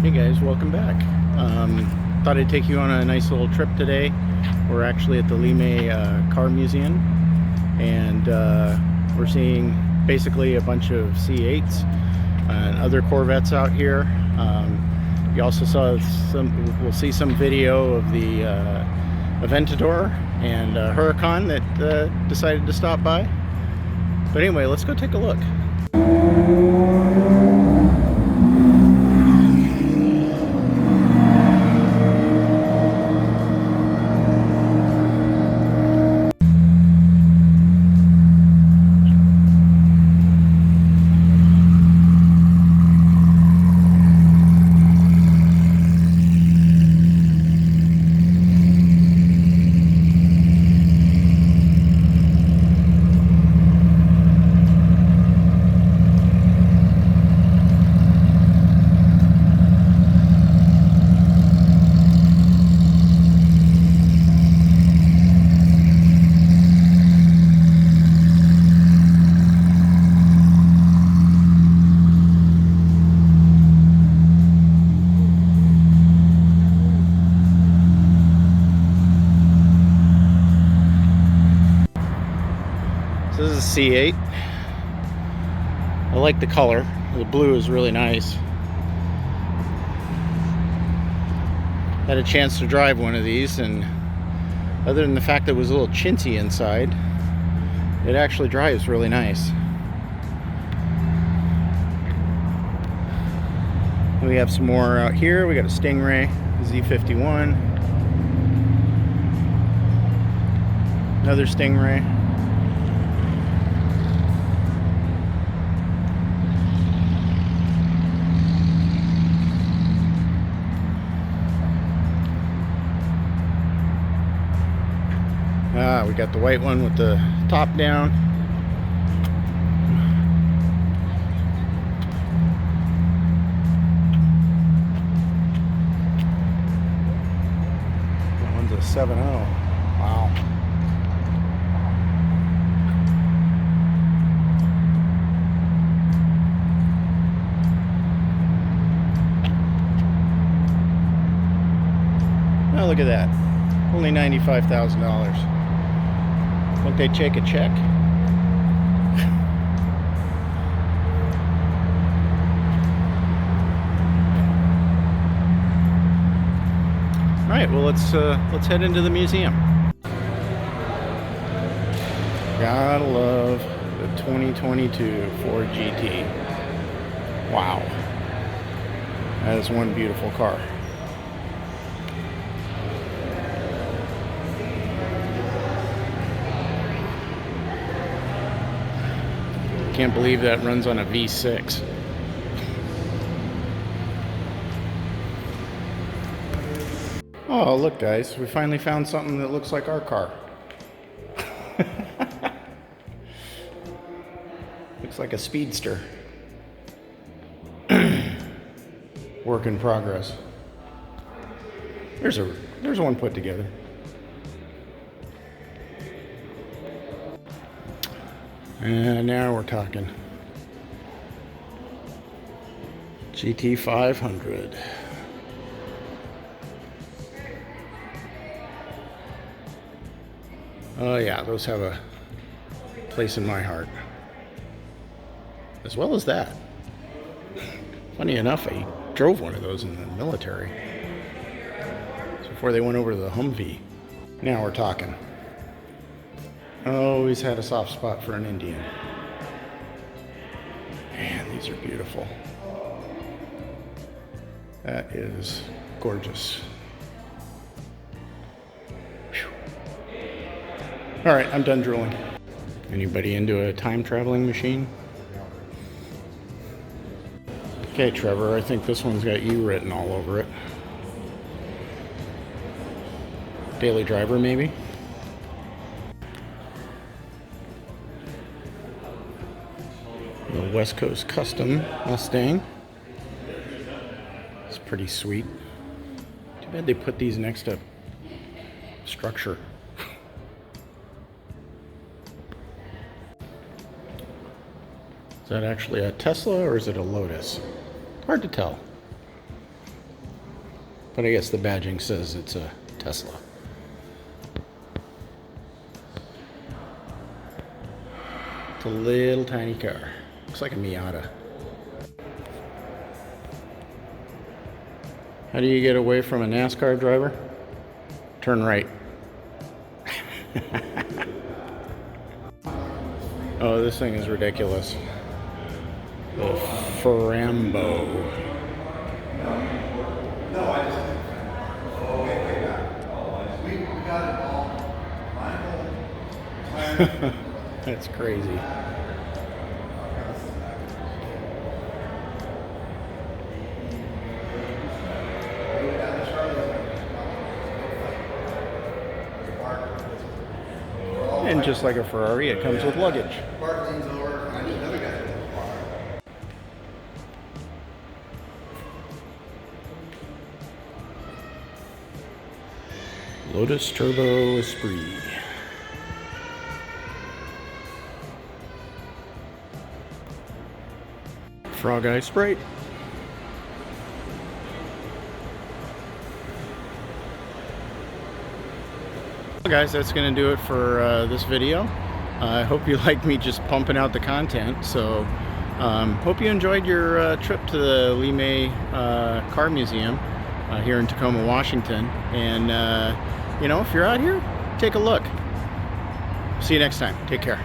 Hey guys, welcome back. Thought I'd take you on a nice little trip today. We're actually at the LeMay Car Museum, and we're seeing basically a bunch of C8s and other Corvettes out here. You also saw we'll see some video of the Aventador and Huracan that decided to stop by. But anyway, let's go take a look. So this is a C8. I like the color. The blue is really nice. Had a chance to drive one of these, and other than the fact that it was a little chintzy inside, it actually drives really nice. We have some more out here. We got a Stingray Z51. Another Stingray. We got the white one with the top down. That one's a 7.0. Wow. Oh, look at that. Only $95,000. Won't they take a check? All right, well let's head into the museum. Gotta love the 2022 Ford GT. Wow, that is one beautiful car. Can't believe that runs on a V6. Oh, look guys, we finally found something that looks like our car. Looks like a speedster. Work in progress. There's one put together. And now we're talking. GT 500. Oh yeah, those have a place in my heart. As well as that. Funny enough, I drove one of those in the military. Before they went over to the Humvee. Now we're talking. Always had a soft spot for an Indian. Man, these are beautiful. That is gorgeous. Whew. All right, I'm done drooling. Anybody into a time traveling machine? Okay, Trevor, I think this one's got you written all over it. Daily Driver, maybe? The West Coast Custom Mustang. It's pretty sweet. Too bad they put these next to structure. Is that actually a Tesla or is it a Lotus? Hard to tell. But I guess the badging says it's a Tesla. It's a little tiny car. Looks like a Miata. How do you get away from a NASCAR driver? Turn right. Oh, this thing is ridiculous. The Frambo. That's crazy. And just like a Ferrari, it comes with luggage. Lotus Turbo Esprit. Frog Eye Sprite. Well, guys, that's going to do it for this video. I hope you like me just pumping out the content. So hope you enjoyed your trip to the LeMay Car Museum here in Tacoma, Washington. And you know, if you're out here, take a look. See you next time. Take care.